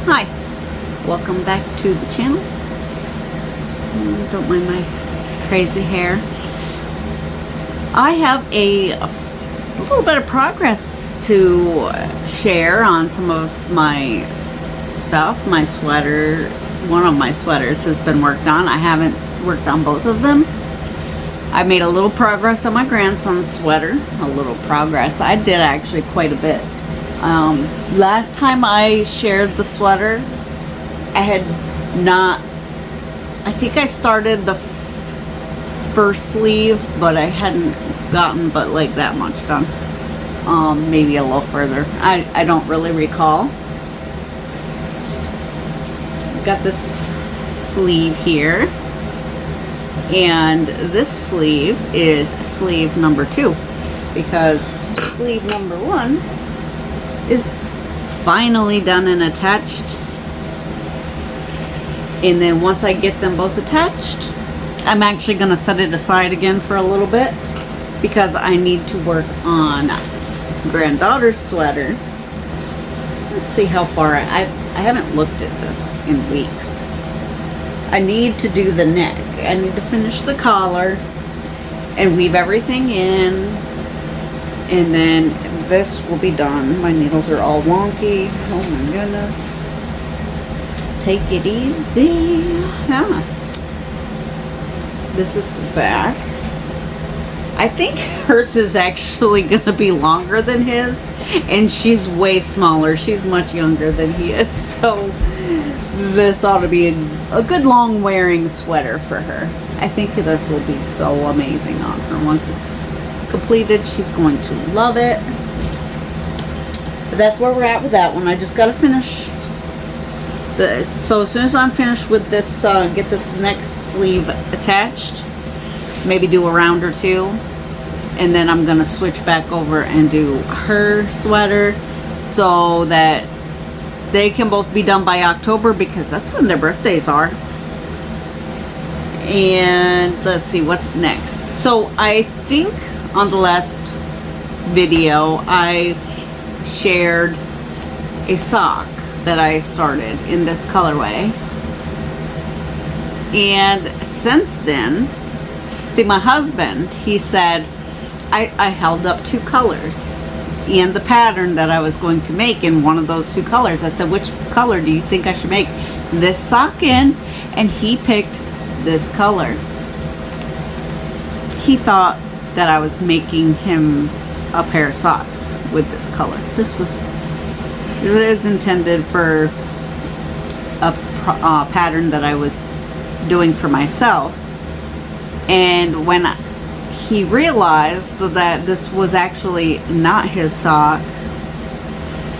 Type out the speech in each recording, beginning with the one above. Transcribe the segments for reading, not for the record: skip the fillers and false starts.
Hi, welcome back to the channel. Don't mind my crazy hair. I have a little bit of progress to share on some of my stuff. My sweater, one of my sweaters has been worked on. I haven't worked on both of them. I made a little progress on my grandson's sweater. A little progress. I did actually quite a bit. Last time I shared the sweater, I had not, I think I started the first sleeve, but I hadn't gotten but like that much done. Maybe a little further. I don't really recall. Got this sleeve here. And this sleeve is sleeve number 2, because sleeve number 1 is finally done and attached. And then once I get them both attached, I'm actually going to set it aside again for a little bit, because I need to work on granddaughter's sweater. Let's see how far I haven't looked at this in weeks. I need to do the neck. I need to finish the collar and weave everything in, and then this will be done. My needles are all wonky. Oh my goodness. Take it easy. Yeah. This is the back. I think hers is actually going to be longer than his, and she's way smaller. She's much younger than he is, so this ought to be a good long wearing sweater for her. I think this will be so amazing on her. Once it's completed, she's going to love it. But that's where we're at with that one. I just got to finish this. So as soon as I'm finished with this, get this next sleeve attached, maybe do a round or two, and then I'm going to switch back over and do her sweater so that they can both be done by October, because that's when their birthdays are. And let's see what's next. So I think on the last video I shared a sock that I started in this colorway. And since then, see, my husband, he said, I held up 2 colors and the pattern that I was going to make in one of those 2 colors. I said, which color do you think I should make this sock in? And he picked this color. He thought that I was making him a pair of socks with this color. It was intended for a pattern that I was doing for myself. And when he realized that this was actually not his sock,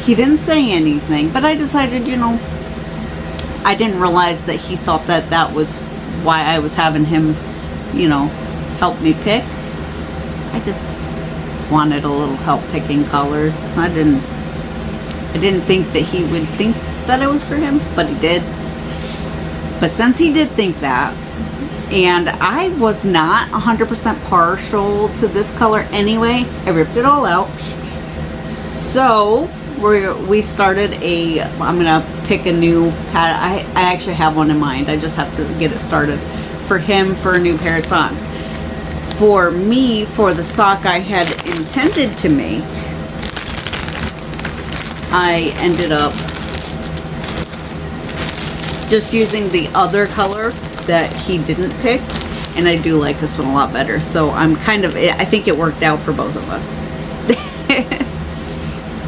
he didn't say anything, but I decided, I didn't realize that he thought that that was why I was having him, help me pick. I just wanted a little help picking colors. I didn't think that he would think that it was for him, but he did. But since he did think that, and I was not 100% partial to this color anyway, I ripped it all out. So we started I'm gonna pick a new pattern. I actually have one in mind. I just have to get it started for him for a new pair of socks. For me, for the sock I had intended to make, I ended up just using the other color that he didn't pick, and I do like this one a lot better. So I think it worked out for both of us.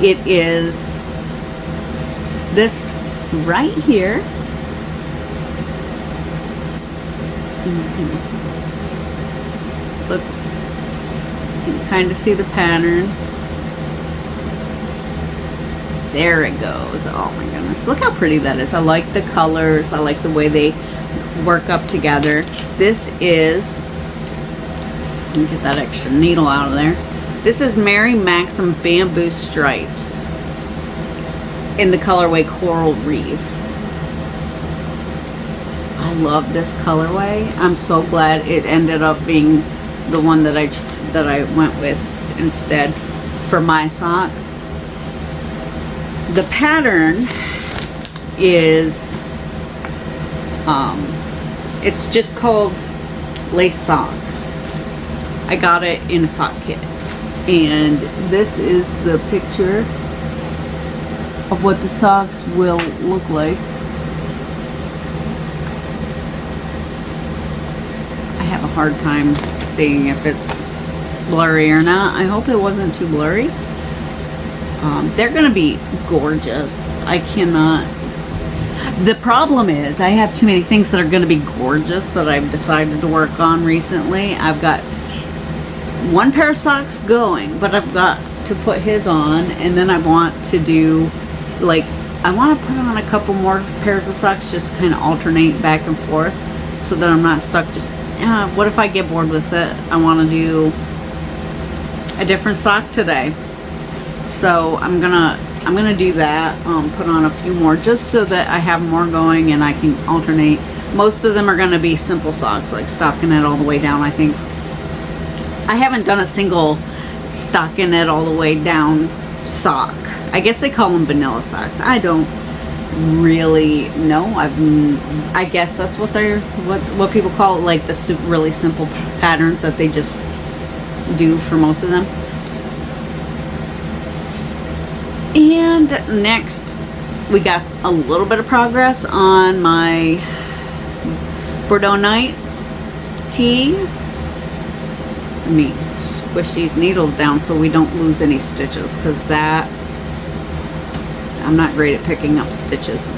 It is this right here. Look, you can kind of see the pattern. There it goes. Oh my goodness, look how pretty that is. I like the colors. I like the way they work up together. This is, let me get that extra needle out of there. This is Mary Maxim Bamboo Stripes in the colorway Coral Reef. I love this colorway. I'm so glad it ended up being the one that I went with instead for my sock. The pattern is, it's just called Lace Socks. I got it in a sock kit. And this is the picture of what the socks will look like. I have a hard time seeing if it's blurry or not. I hope it wasn't too blurry. They're gonna be gorgeous. I cannot. The problem is I have too many things that are gonna be gorgeous that I've decided to work on recently. I've got one pair of socks going, but I've got to put his on, and then I want to do, like, I want to put on a couple more pairs of socks, just kind of alternate back and forth, so that I'm not stuck just, what if I get bored with it? I want to do a different sock today. So I'm gonna do that, put on a few more just so that I have more going and I can alternate. Most of them are gonna be simple socks, like stockinette all the way down. I think I haven't done a single stockinette all the way down sock. I guess they call them vanilla socks. I don't really know. I guess that's what they're, what people call it, like the really simple patterns that they just do for most of them. And next, we got a little bit of progress on my Bordeaux Nights tee. Let me squish these needles down so we don't lose any stitches, because that, I'm not great at picking up stitches.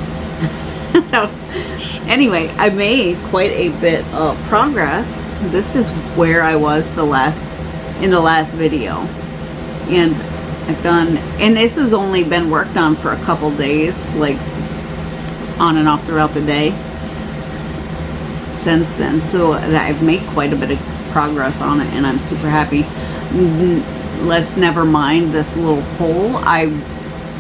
Anyway, I made quite a bit of progress. This is where I was in the last video. And I've done, and this has only been worked on for a couple days, like on and off throughout the day since then. So I've made quite a bit of progress on it, and I'm super happy. Let's never mind this little hole. I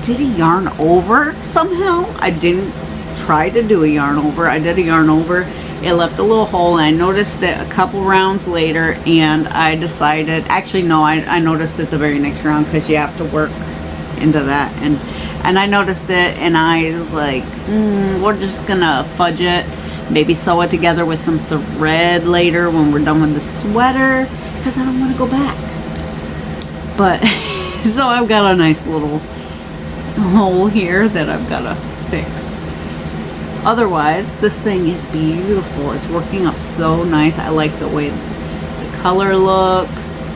did a yarn over somehow. I didn't try to do a yarn over. I did a yarn over. It left a little hole, and I noticed it a couple rounds later, and I decided, actually no, I noticed it the very next round, because you have to work into that, and I noticed it, and I was like, we're just gonna fudge it, maybe sew it together with some thread later when we're done with the sweater, because I don't want to go back. But so I've got a nice little hole here that I've got to fix. Otherwise, this thing is beautiful. It's working up so nice. I like the way the color looks.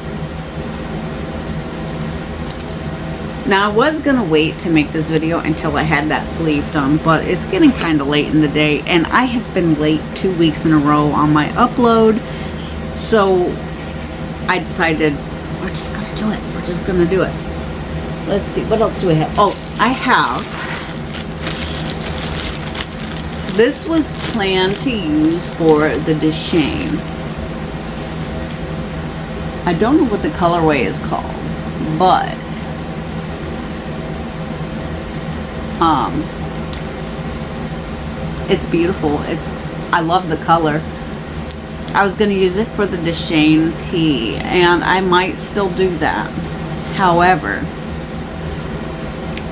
Now, I was going to wait to make this video until I had that sleeve done, but it's getting kind of late in the day, and I have been late 2 weeks in a row on my upload. So I decided, we're just going to do it. We're just going to do it. Let's see, what else do we have? Oh, I have... This was planned to use for the Deshane. I don't know what the colorway is called, but it's beautiful. I love the color. I was going to use it for the Deshane tee, and I might still do that. However,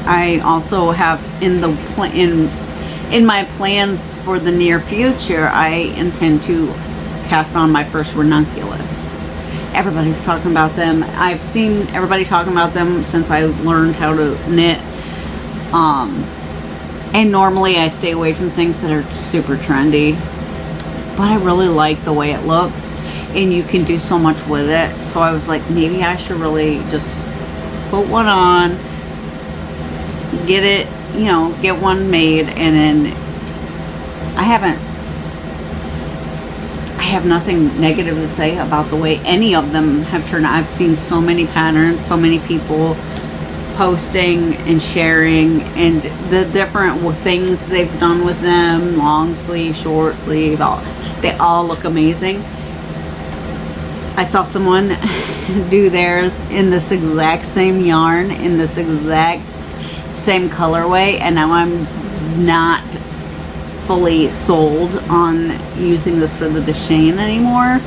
I also have in my plans for the near future, I intend to cast on my first ranunculus. Everybody's talking about them. I've seen everybody talking about them since I learned how to knit. And normally I stay away from things that are super trendy. But I really like the way it looks, and you can do so much with it. So I was like, maybe I should really just put one on, get it, get one made, and then I have nothing negative to say about the way any of them have turned out. I've seen so many patterns, so many people posting and sharing, and the different things they've done with them, long sleeve, short sleeve, they all look amazing. I saw someone do theirs in this exact same yarn, in this exact same colorway, and now I'm not fully sold on using this for the Deshane anymore,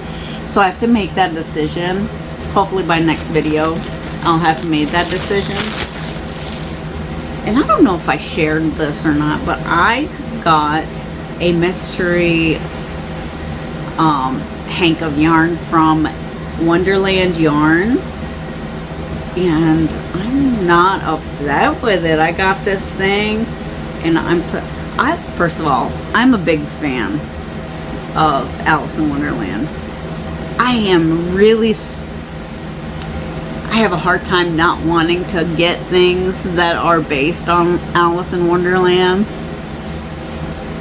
so I have to make that decision. Hopefully by next video I'll have made that decision. and I don't know if I shared this or not, but I got a mystery hank of yarn from Wonderland Yarns, and I'm not upset with it. I got this thing, and first of all, I'm a big fan of Alice in Wonderland. I have a hard time not wanting to get things that are based on Alice in Wonderland.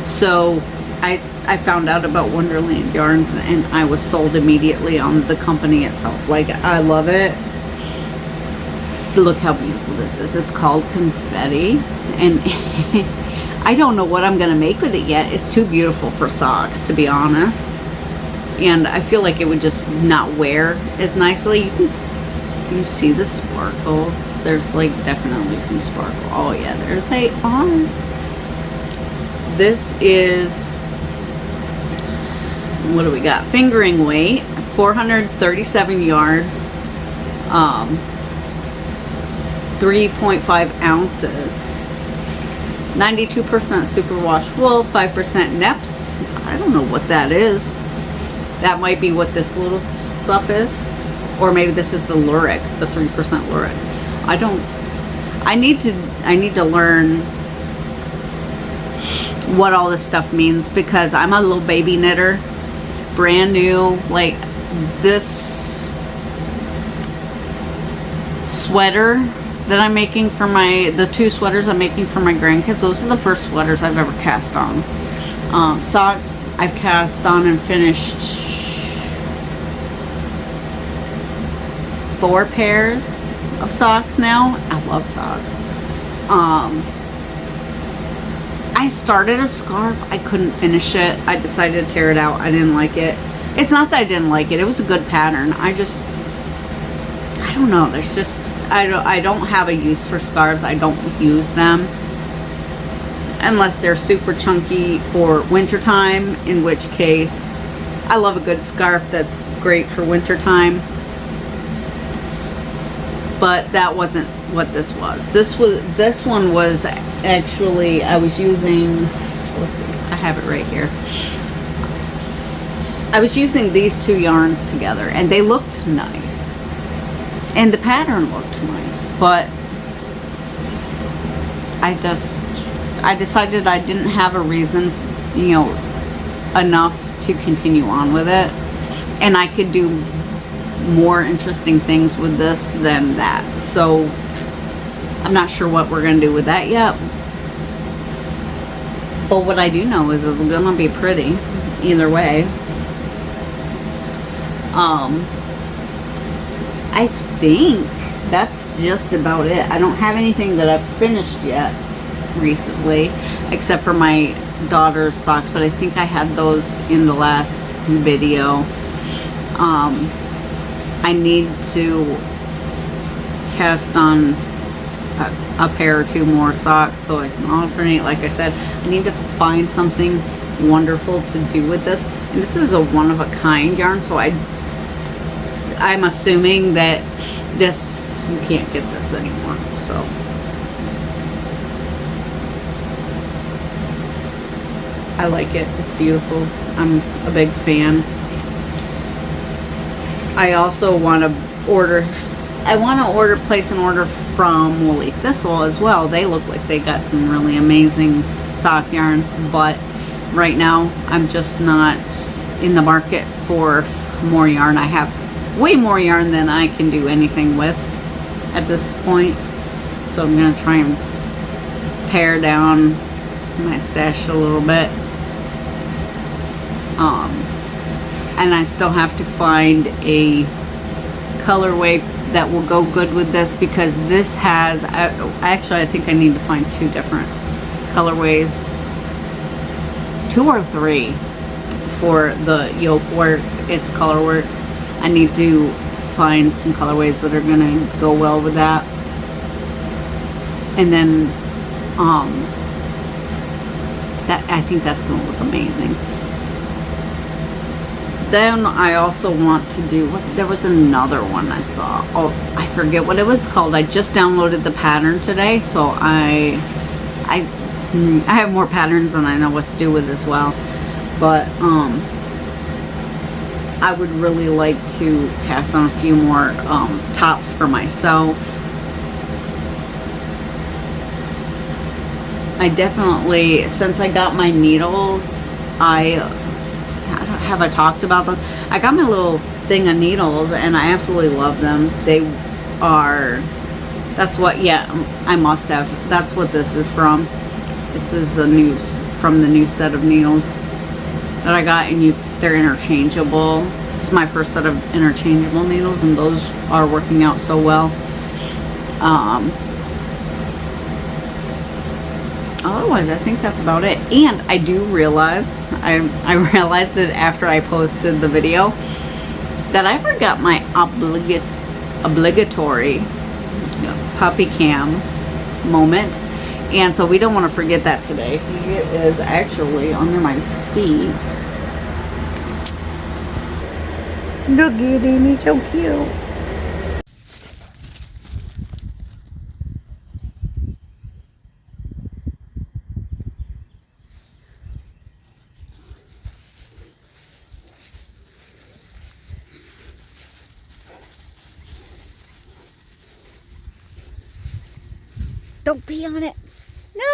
So I found out about Wonderland Yarns, and I was sold immediately on the company itself. Like, I love it. Look how beautiful this is. It's called Confetti, and I don't know what I'm going to make with it yet. It's too beautiful for socks, to be honest. And I feel like it would just not wear as nicely. You see the sparkles? There's like definitely some sparkle. Oh yeah, there they are. This is, what do we got? Fingering weight, 437 yards, 3.5 ounces, 92% superwash wool, 5% neps. I don't know what that is. That might be what this little stuff is. Or maybe this is the Lurex, the 3% Lurex. I need to learn what all this stuff means, because I'm a little baby knitter, brand new. Like, this sweater that I'm making for the 2 sweaters I'm making for my grandkids, those are the first sweaters I've ever cast on. Socks, I've cast on and finished 4 pairs of socks now. I love socks. I started a scarf. I couldn't finish it. I decided to tear it out. I didn't like it. It's not that I didn't like it. It was a good pattern. I don't know. There's just, I don't have a use for scarves. I don't use them unless they're super chunky for wintertime, in which case I love a good scarf that's great for wintertime. But that wasn't what this was. This one was actually, I was using, let's see, I have it right here. I was using these 2 yarns together, and they looked nice. And the pattern looked nice, but I decided I didn't have a reason, enough to continue on with it. And I could do more interesting things with this than that. So I'm not sure what we're going to do with that yet. But what I do know is it's going to be pretty either way. I think that's just about it. I don't have anything that I've finished yet recently, except for my daughter's socks, but I think I had those in the last video. I need to cast on a pair or 2 more socks so I can alternate. Like I said, I need to find something wonderful to do with this. And this is a one-of-a-kind yarn, so I'm assuming that this, you can't get this anymore. So I like it. It's beautiful. I'm a big fan. I also want to place an order from Woolly Thistle as well. They look like they got some really amazing sock yarns, but right now I'm just not in the market for more yarn. I have way more yarn than I can do anything with at this point. So I'm going to try and pare down my stash a little bit. And I still have to find a colorway that will go good with this, because this has, actually I think I need to find 2 different colorways, 2 or 3 for the yoke work. It's color work. I need to find some colorways that are going to go well with that. And then I think that's going to look amazing. Then I also want to do, there was another one I saw. Oh, I forget what it was called. I just downloaded the pattern today, so I have more patterns than I know what to do with as well. But I would really like to cast on a few more tops for myself. I definitely, since I got my needles, have I talked about those? I got my little thing of needles and I absolutely love them. They are, that's what, yeah, I must have. That's what this is from. This is from the new set of needles that I got, and they're interchangeable. It's my first set of interchangeable needles, and those are working out so well. Otherwise, I think that's about it. And I do realize, I realized it after I posted the video, that I forgot my obligatory puppy cam moment. And so we don't want to forget that today. He is actually under my feet. Look at him, he's so cute. Don't pee on it. No!